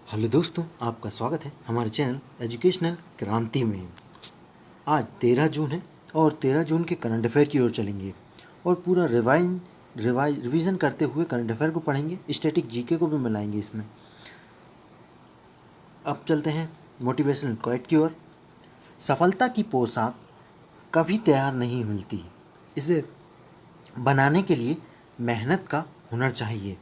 Hello दोस्तों, आपका स्वागत है हमारे चैनल एजुकेशनल क्रांति में। आज 13 जून है और 13 जून के करंट अफेयर की ओर चलेंगे और पूरा रिवीजन करते हुए करंट अफेयर को पढ़ेंगे। स्टैटिक जीके को भी मिलाएंगे इसमें। अब चलते हैं मोटिवेशनल क्वाइट की ओर। सफलता की पोशाक कभी तैयार नहीं मिलती, इसे बनाने के लिए मेहनत का हुनर चाहिए।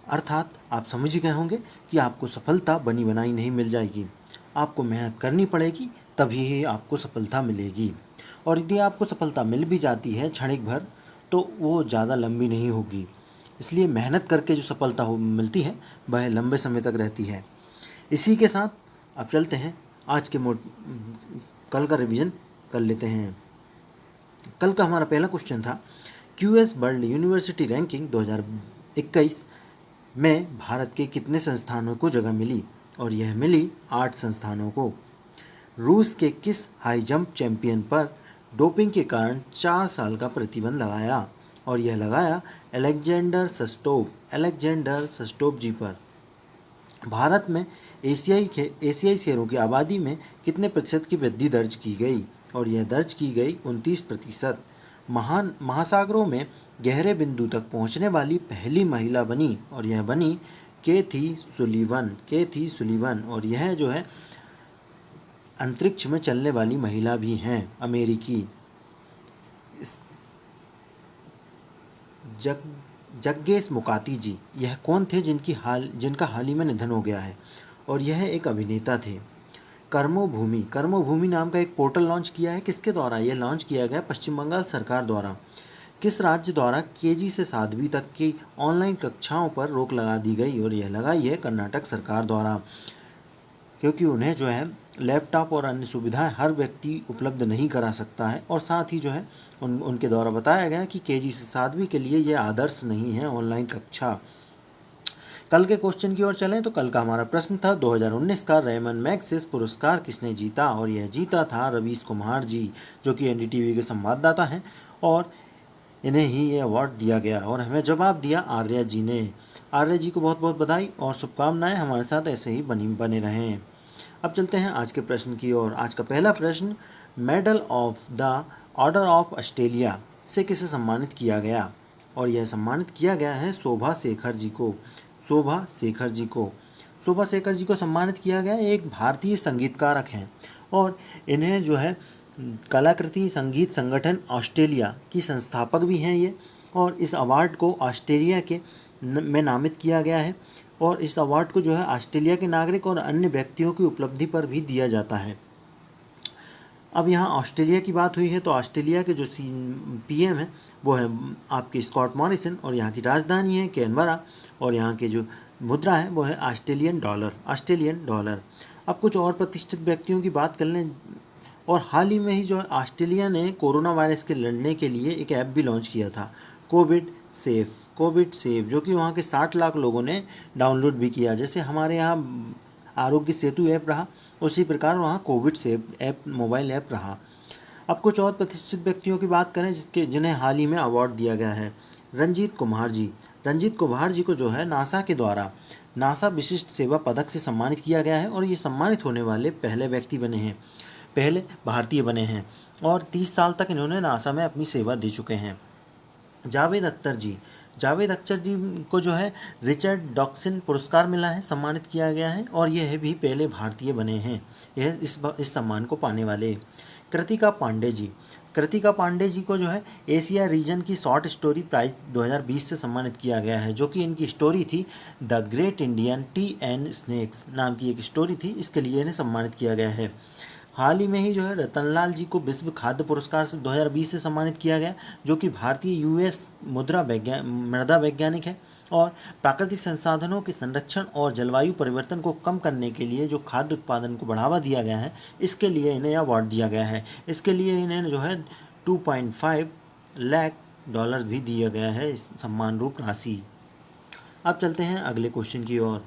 अर्थात आप समझ ही गए होंगे कि आपको सफलता बनी बनाई नहीं मिल जाएगी, आपको मेहनत करनी पड़ेगी, तभी ही आपको सफलता मिलेगी। और यदि आपको सफलता मिल भी जाती है क्षणिक भर, तो वो ज़्यादा लंबी नहीं होगी। इसलिए मेहनत करके जो सफलता मिलती है वह लंबे समय तक रहती है। इसी के साथ अब चलते हैं आज के कल का रिवीजन कर लेते हैं। कल का हमारा पहला क्वेश्चन था, क्यूएस वर्ल्ड यूनिवर्सिटी रैंकिंग 2021 में भारत के कितने संस्थानों को जगह मिली? और यह मिली 8 संस्थानों को। रूस के किस हाई जंप चैंपियन पर डोपिंग के कारण 4 साल का प्रतिबंध लगाया? और यह लगाया अलेक्जेंडर सस्टोव जी पर। भारत में एशियाई शेरों की आबादी में कितने प्रतिशत की वृद्धि दर्ज की गई? और यह दर्ज की गई 29%। महासागरों में गहरे बिंदु तक पहुंचने वाली पहली महिला बनी, और यह बनी केथी सुलीवन। और यह जो है अंतरिक्ष में चलने वाली महिला भी हैं, अमेरिकी। जग्गेश मुकाती जी, यह कौन थे जिनका हाल ही में निधन हो गया है? और यह एक अभिनेता थे। कर्मभूमि नाम का एक पोर्टल लॉन्च किया है। किसके द्वारा यह लॉन्च किया गया? पश्चिम बंगाल सरकार द्वारा। किस राज्य द्वारा केजी से 7वीं तक की ऑनलाइन कक्षाओं पर रोक लगा दी गई? और यह लगाई है कर्नाटक सरकार द्वारा, क्योंकि उन्हें जो है लैपटॉप और अन्य सुविधाएं हर व्यक्ति उपलब्ध नहीं करा सकता है। और साथ ही जो है उनके द्वारा बताया गया कि केजी से 7वीं के लिए यह आदर्श नहीं है ऑनलाइन कक्षा। कल के क्वेश्चन की ओर चलें तो कल का हमारा प्रश्न था, 2019 का रेमन मैग्सेसे पुरस्कार किसने जीता? और यह जीता था रवीश कुमार जी, जो कि एनडीटीवी के संवाददाता हैं, और इन्हें ही ये अवार्ड दिया गया। और हमें जवाब दिया आर्या जी ने। आर्या जी को बहुत बहुत बधाई और शुभकामनाएं, हमारे साथ ऐसे ही बने रहें। अब चलते हैं आज के प्रश्न की ओर। आज का पहला प्रश्न, medal of the order of Australia से किसे सम्मानित किया गया? और यह सम्मानित किया गया है शोभा शेखर जी को। शोभा शेखर जी को सम्मानित किया गया। एक भारतीय संगीतकारक हैं और इन्हें जो है कलाकृति संगीत संगठन ऑस्ट्रेलिया की संस्थापक भी हैं ये। और इस अवार्ड को ऑस्ट्रेलिया के में नामित किया गया है। और इस अवार्ड को जो है ऑस्ट्रेलिया के नागरिक और अन्य व्यक्तियों की उपलब्धि पर भी दिया जाता है। अब यहाँ ऑस्ट्रेलिया की बात हुई है तो ऑस्ट्रेलिया के जो पीएम है वो है आपके स्कॉट मॉरिसन, और यहाँ की राजधानी है कैनबरा, और यहाँ के जो मुद्रा है वो है ऑस्ट्रेलियन डॉलर। अब कुछ और प्रतिष्ठित व्यक्तियों की बात कर लें। और हाल ही में ही जो है ऑस्ट्रेलिया ने कोरोना वायरस के लड़ने के लिए एक ऐप भी लॉन्च किया था, कोविड सेफ, जो कि वहाँ के 60 लाख लोगों ने डाउनलोड भी किया। जैसे हमारे यहाँ आरोग्य सेतु ऐप रहा, उसी प्रकार वहाँ Covid safe app mobile app रहा। अब कुछ और प्रतिष्ठित व्यक्तियों की बात करें जिन्हें हाल ही में अवार्ड दिया गया है। रंजीत कुमार जी को जो है नासा के द्वारा नासा विशिष्ट सेवा पदक से सम्मानित किया गया है। और ये सम्मानित होने वाले पहले भारतीय बने हैं, और 30 साल तक इन्होंने नासा में अपनी सेवा दे चुके हैं। जावेद अख्तर जी को जो है रिचर्ड डॉक्सन पुरस्कार मिला है, सम्मानित किया गया है, और यह भी पहले भारतीय बने हैं यह इस सम्मान को पाने वाले। कृतिका पांडे जी को जो है एशिया रीजन की शॉर्ट स्टोरी प्राइज 2020 से सम्मानित किया गया है, जो कि इनकी स्टोरी थी the great Indian T and snacks नाम की एक स्टोरी थी। इसके लिए इन्हें सम्मानित किया गया है। हाल ही में ही जो है रतनलाल जी को विश्व खाद्य पुरस्कार से 2020 से सम्मानित किया गया, जो कि भारतीय यूएस मृदा वैज्ञानिक है। और प्राकृतिक संसाधनों के संरक्षण और जलवायु परिवर्तन को कम करने के लिए जो खाद्य उत्पादन को बढ़ावा दिया गया है, इसके लिए इन्हें अवार्ड दिया गया है। इसके लिए इन्हें जो है 2.5 लाख डॉलर भी दिया गया है, इस सम्मान रूप राशि। अब चलते हैं अगले क्वेश्चन की ओर।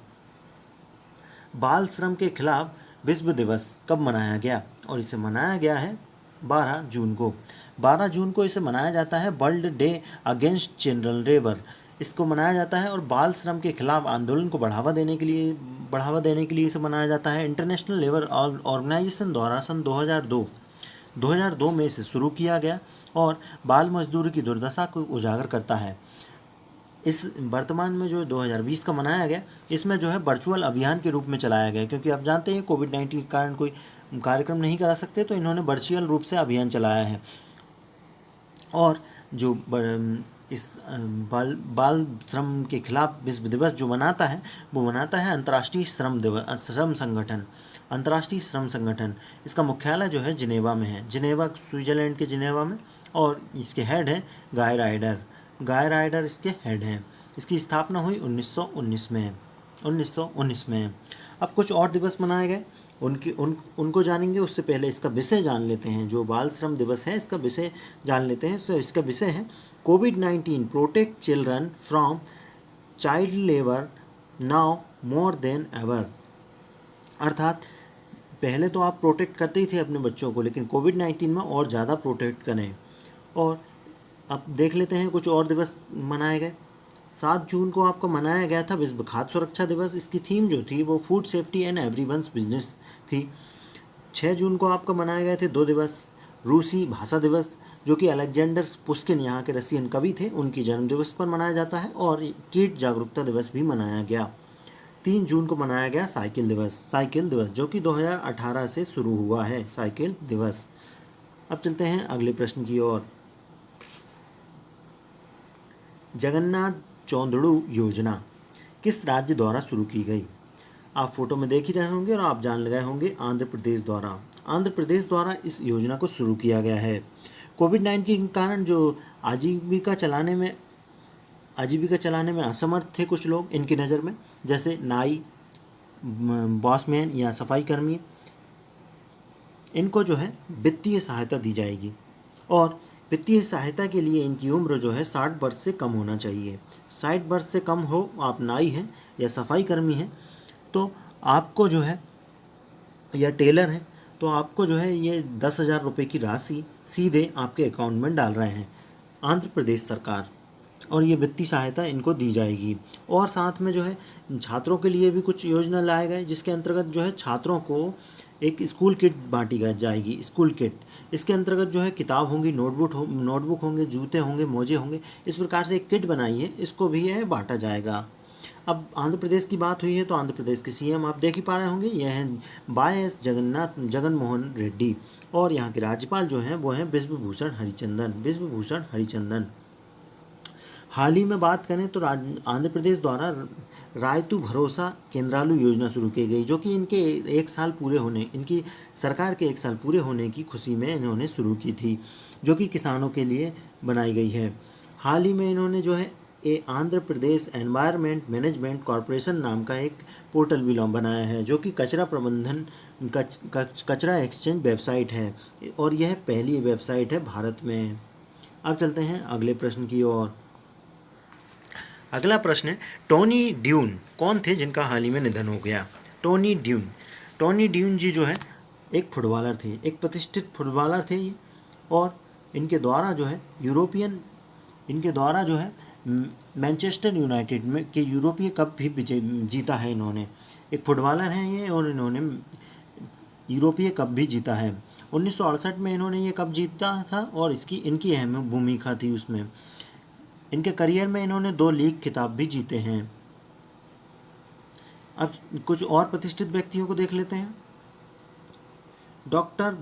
बाल श्रम के खिलाफ विश्व दिवस कब मनाया गया? और इसे मनाया गया है 12 जून को। 12 जून को इसे मनाया जाता है world day against general labour. इसको मनाया जाता है और बाल श्रम के खिलाफ आंदोलन को बढ़ावा देने के लिए बढ़ावा देने के लिए इसे बनाया जाता है। इंटरनेशनल लेबर ऑर्गेनाइजेशन द्वारा सन 2002 में इसे शुरू किया गया और बाल मजदूरी की दुर्दशा को उजागर करता है। इस वर्तमान में जो 2020 का मनाया गया, इसमें जो है वर्चुअल अभियान के रूप में चलाया गया, क्योंकि आप जानते हैं कोविड-19 के कारण कोई कार्यक्रम नहीं करा सकते, तो इन्होंने वर्चुअल रूप से अभियान चलाया है। और जो इस बाल श्रम के खिलाफ विश्व दिवस जो मनाता है, वो मनाता है अंतर्राष्ट्रीय श्रम संगठन। अंतर्राष्ट्रीय श्रम संगठन, इसका मुख्यालय जो है जिनेवा में है, जिनेवा स्विट्जरलैंड के जिनेवा में, और इसके हेड हैं गाय राइडर इसके हेड हैं। इसकी स्थापना हुई 1919 में। अब कुछ और दिवस मनाए गए, उनको जानेंगे। उससे पहले इसका विषय जान लेते हैं। जो बाल श्रम दिवस है, इसका विषय जान लेते हैं। तो इसका विषय है कोविड-19 protect children from child labour now more than ever. अर्थात पहले तो आप प्रोटेक्ट करते ही थे अपने बच्चों को, लेकिन कोविड-19 में और ज़्यादा प्रोटेक्ट करें। और अब देख लेते हैं कुछ और दिवस मनाए गए। 7 जून को आपको मनाया गया था विश्व खाद्य सुरक्षा दिवस। इसकी थीम जो थी वो food safety and everyone's business थी। 6 जून को आपको मनाए गए थे 2 दिवस। रूसी भाषा दिवस, जो कि अलेक्जेंडर पुश्किन यहाँ के रशियन कवि थे, उनकी जन्म दिवस पर मनाया जाता है। और कीट जागरूकता दिवस भी मनाया गया। 3 जून को मनाया गया साइकिल दिवस, जो कि 2018 से शुरू हुआ है, साइकिल दिवस। अब चलते हैं अगले प्रश्न की ओर। जगन्नाथ चौंदड़ू योजना किस राज्य द्वारा शुरू की गई? आप फोटो में देख ही रहे होंगे और आप जान लगाए होंगे, आंध्र प्रदेश द्वारा इस योजना को शुरू किया गया है। कोविड-19 के कारण जो आजीविका चलाने में असमर्थ थे कुछ लोग इनकी नज़र में, जैसे नाई, बॉसमैन या सफाई कर्मी, इनको जो है वित्तीय सहायता दी जाएगी। और वित्तीय सहायता के लिए इनकी उम्र जो है 60 वर्ष से कम होना चाहिए। 60 वर्ष से कम हो, आप नाई हैं या सफाई कर्मी हैं, तो आपको जो है, या टेलर हैं, तो आपको जो है ये 10,000 रुपये की राशि सीधे आपके अकाउंट में डाल रहे हैं आंध्र प्रदेश सरकार, और ये वित्तीय सहायता इनको दी जाएगी। और साथ में जो है छात्रों के लिए भी कुछ योजना लाए गए, जिसके अंतर्गत जो है छात्रों को एक स्कूल किट बांटी जाएगी। स्कूल किट, इसके अंतर्गत जो है किताब होंगी, नोटबुक होंगे, जूते होंगे, मोजे होंगे। इस प्रकार से एक किट बनाई है, इसको भी यह बांटा जाएगा। अब आंध्र प्रदेश की बात हुई है, तो आंध्र प्रदेश के सीएम आप देख ही पा रहे होंगे, यह हैं वाई.एस. जगनमोहन रेड्डी, और यहाँ के राज्यपाल जो हैं वो हैं बिश्वभूषण हरिचंदन। हाल ही में बात करें तो आंध्र प्रदेश द्वारा रायतु भरोसा केंद्रालु योजना शुरू की गई, जो कि इनकी सरकार के 1 साल पूरे होने की खुशी में इन्होंने शुरू की थी, जो कि किसानों के लिए बनाई गई है। हाल ही में इन्होंने जो है Andhra Pradesh environment management corporation नाम का एक पोर्टल भी बनाया है, जो कि कचरा प्रबंधन कचरा एक्सचेंज वेबसाइट है, और यह पहली वेबसाइट है भारत में। अब चलते हैं अगले प्रश्न की ओर। अगला प्रश्न है, टोनी ड्यून कौन थे जिनका हाल ही में निधन हो गया? टोनी ड्यून जी जो है एक फुटबॉलर थे, एक प्रतिष्ठित फुटबॉलर थे ये, और इनके द्वारा जो है मैनचेस्टर यूनाइटेड में के यूरोपीय कप भी जीता है इन्होंने। एक फुटबॉलर हैं ये, और इन्होंने यूरोपीय कप भी जीता है। 1968 में इन्होंने ये कप जीता था, और इनकी अहम भूमिका थी उसमें। इनके करियर में इन्होंने 2 लीग खिताब भी जीते हैं। अब कुछ और प्रतिष्ठित व्यक्तियों को देख लेते हैं। डॉक्टर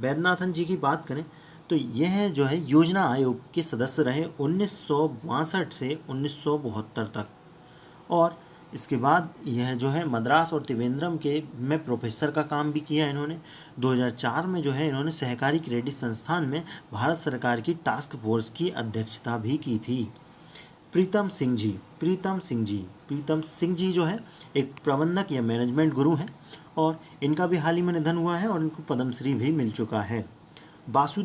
वैद्यनाथन जी की बात करें तो यह जो है योजना आयोग के सदस्य रहे 1962 से 1972 तक, और इसके बाद यह जो है मद्रास और त्रिवेंद्रम में प्रोफेसर का काम भी किया इन्होंने। 2004 में जो है इन्होंने सहकारी क्रेडिट संस्थान में भारत सरकार की टास्क फोर्स की अध्यक्षता भी की थी। प्रीतम सिंह जी जो है एक प्रबंधक या मैनेजमेंट गुरु हैं, और इनका भी हाल ही में निधन हुआ है, और इनको पद्मश्री भी मिल चुका है। बासु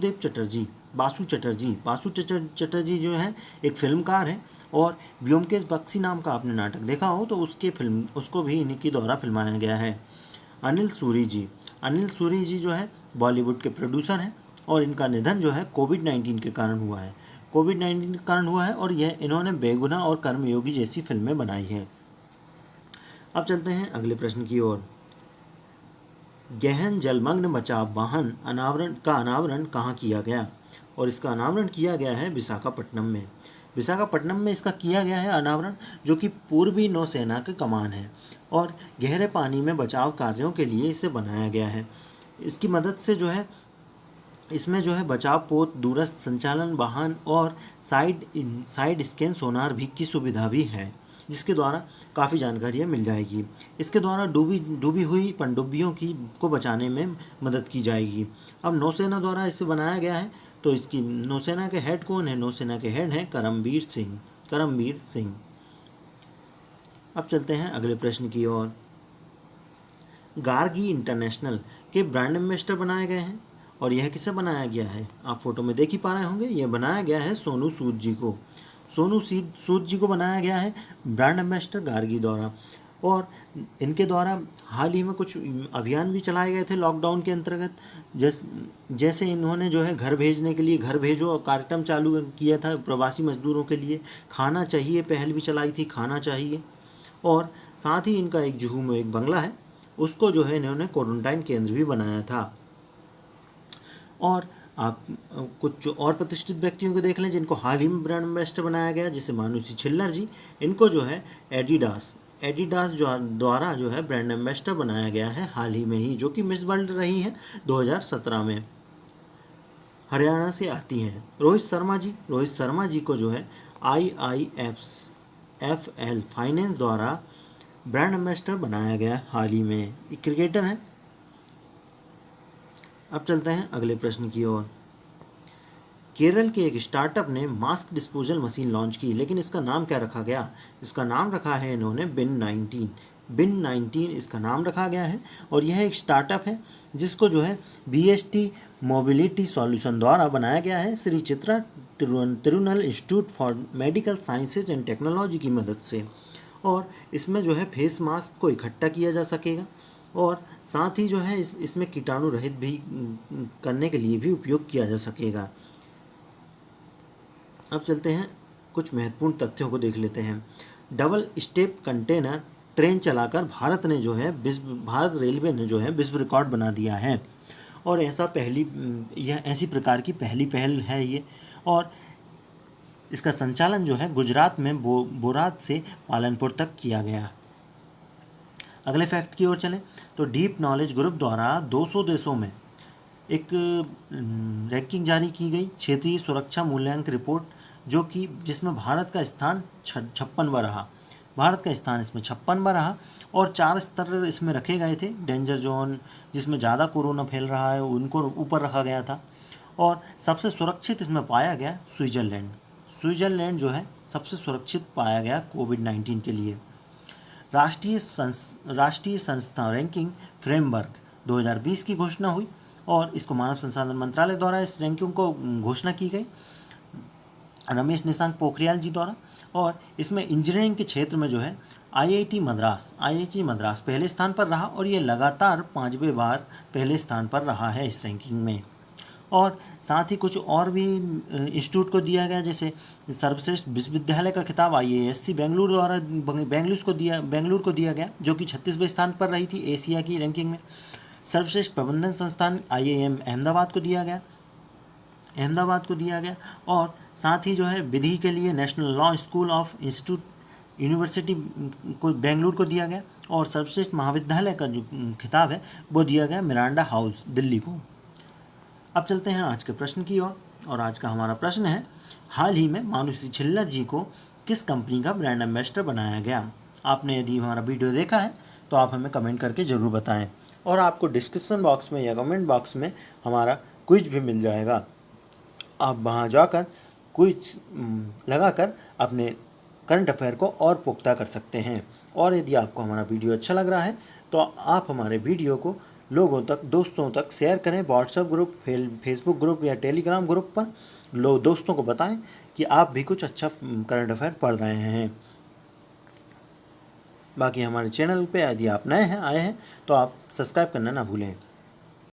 चटर्जी जो है एक फिल्मकार हैं, और ब्योमकेश बख्शी नाम का आपने नाटक देखा हो तो उसको भी इन्हीं के द्वारा फिल्माया गया है। अनिल सूरी जी जो है बॉलीवुड के प्रोड्यूसर हैं, और इनका निधन जो है कोविड-19 के कारण हुआ है, और इन्होंने बेगुनाह और कर्मयोगी जैसी फिल्में बनाई है। अब चलते हैं अगले प्रश्न की ओर। गहन जलमग्न बचाव वाहन अनावरण कहाँ किया गया? और इसका अनावरण किया गया है विशाखापट्टनम में। विशाखापट्टनम में इसका किया गया है अनावरण, जो कि पूर्वी नौसेना की कमान है और गहरे पानी में बचाव कार्यों के लिए इसे बनाया गया है। इसकी मदद से जो है इसमें जो है बचाव पोत, दूरस्थ संचालन वाहन और साइड स्कैन सोनार भी की सुविधा भी है, जिसके द्वारा काफ़ी जानकारियाँ मिल जाएगी। इसके द्वारा डूबी हुई पनडुब्बियों को बचाने में मदद की जाएगी। अब नौसेना द्वारा इसे बनाया गया है, तो इसकी नौसेना के हेड कौन है? नौसेना के हेड हैं करमबीर सिंह। अब चलते हैं अगले प्रश्न की ओर। गार्गी इंटरनेशनल के ब्रांड एम्बेसडर बनाए गए हैं, और यह किसे बनाया गया है? आप फोटो में देख ही पा रहे होंगे, यह बनाया गया है सोनू सूद जी को। सूद जी को बनाया गया है ब्रांड एम्बेसडर गार्गी द्वारा। और इनके द्वारा हाल ही में कुछ अभियान भी चलाए गए थे लॉकडाउन के अंतर्गत। जैसे इन्होंने जो है घर भेजने के लिए घर भेजो कार्यक्रम चालू किया था प्रवासी मजदूरों के लिए। खाना चाहिए पहल भी चलाई थी, खाना चाहिए। और साथ ही इनका एक जुहू में एक बंगला है, उसको जो है इन्होंने क्वारंटाइन केंद्र भी बनाया था। और आप कुछ और प्रतिष्ठित व्यक्तियों को देख लें जिनको हाल ही में ब्रांड एम्बेसडर बनाया गया, जैसे मानुषी छिल्लर जी। इनको जो है एडिडास जो द्वारा जो है ब्रांड एम्बेसडर बनाया गया है हाल ही में ही, जो कि मिस वर्ल्ड रही हैं 2017 में। हरियाणा से आती हैं रोहित शर्मा जी को जो है IIFL फाइनेंस द्वारा ब्रांड एम्बेसडर बनाया गया हाल ही में। एक क्रिकेटर हैं। अब चलते हैं अगले प्रश्न की ओर। केरल के एक स्टार्टअप ने मास्क डिस्पोजल मशीन लॉन्च की, लेकिन इसका नाम क्या रखा गया? इसका नाम रखा है इन्होंने बिन 19 इसका नाम रखा गया है। और यह एक स्टार्टअप है जिसको जो है BST मोबिलिटी सॉल्यूशन द्वारा बनाया गया है, Shri Chitra Tirunal institute for medical sciences and technology की मदद से। और इसमें जो है फेस मास्क को इकट्ठा किया जा सकेगा, और साथ ही जो है इसमें कीटाणु रहित भी करने के लिए भी उपयोग किया जा सकेगा। अब चलते हैं कुछ महत्वपूर्ण तथ्यों को देख लेते हैं। डबल स्टेप कंटेनर ट्रेन चलाकर भारत रेलवे ने जो है विश्व रिकॉर्ड बना दिया है। और यह ऐसी प्रकार की पहली पहल है ये। और इसका संचालन जो है गुजरात में बोराद से पालनपुर तक किया गया। अगले फैक्ट की ओर चलें तो डीप नॉलेज ग्रुप द्वारा 200 देशों में एक रैंकिंग जारी की गई, क्षेत्रीय सुरक्षा मूल्यांकन रिपोर्ट, जिसमें भारत का स्थान 56वां रहा। भारत का स्थान इसमें 56वां रहा। और 4 स्तर इसमें रखे गए थे। डेंजर जोन, जिसमें ज़्यादा कोरोना फैल रहा है, उनको ऊपर रखा गया था। और सबसे सुरक्षित इसमें पाया गया स्विट्ज़रलैंड जो है सबसे सुरक्षित पाया गया कोविड-19 के लिए। राष्ट्रीय संस्था रैंकिंग फ्रेमवर्क 2020 की घोषणा हुई, और इसको मानव संसाधन मंत्रालय द्वारा इस रैंकिंग को घोषणा की गई रमेश निशांक पोखरियाल जी द्वारा। और इसमें इंजीनियरिंग के क्षेत्र में जो है IIT मद्रास पहले स्थान पर रहा, और ये लगातार 5वें बार पहले स्थान पर रहा है इस रैंकिंग में। और साथ ही कुछ और भी इंस्टीट्यूट को दिया गया, जैसे सर्वश्रेष्ठ विश्वविद्यालय का खिताब IISc बेंगलुरु द्वारा बेंगलुरु को दिया गया, जो कि 36वें स्थान पर रही थी एशिया की रैंकिंग में। सर्वश्रेष्ठ प्रबंधन संस्थान IIM अहमदाबाद को दिया गया। और साथ ही जो है विधि के लिए national law school of university को बेंगलुरु को दिया गया। और सर्वश्रेष्ठ महाविद्यालय का जो खिताब है वो दिया गया मिरांडा हाउस दिल्ली को। अब चलते हैं आज के प्रश्न की ओर, और आज का हमारा प्रश्न है, हाल ही में मानुषी छिल्लर जी को किस कंपनी का ब्रांड एम्बेसडर बनाया गया? आपने यदि हमारा वीडियो देखा है तो आप हमें कमेंट करके ज़रूर बताएं, और आपको डिस्क्रिप्शन बॉक्स में या कमेंट बॉक्स में हमारा क्विज भी मिल जाएगा। आप वहां जाकर क्विज लगाकर अपने करंट अफेयर को और पुख्ता कर सकते हैं। और यदि आपको हमारा वीडियो अच्छा लग रहा है तो आप हमारे वीडियो को लोगों तक, दोस्तों तक शेयर करें। व्हाट्सएप ग्रुप, फेसबुक ग्रुप या टेलीग्राम ग्रुप पर दोस्तों को बताएं कि आप भी कुछ अच्छा करंट अफेयर पढ़ रहे हैं। बाकी हमारे चैनल पे यदि आप नए आए हैं तो आप सब्सक्राइब करना ना भूलें।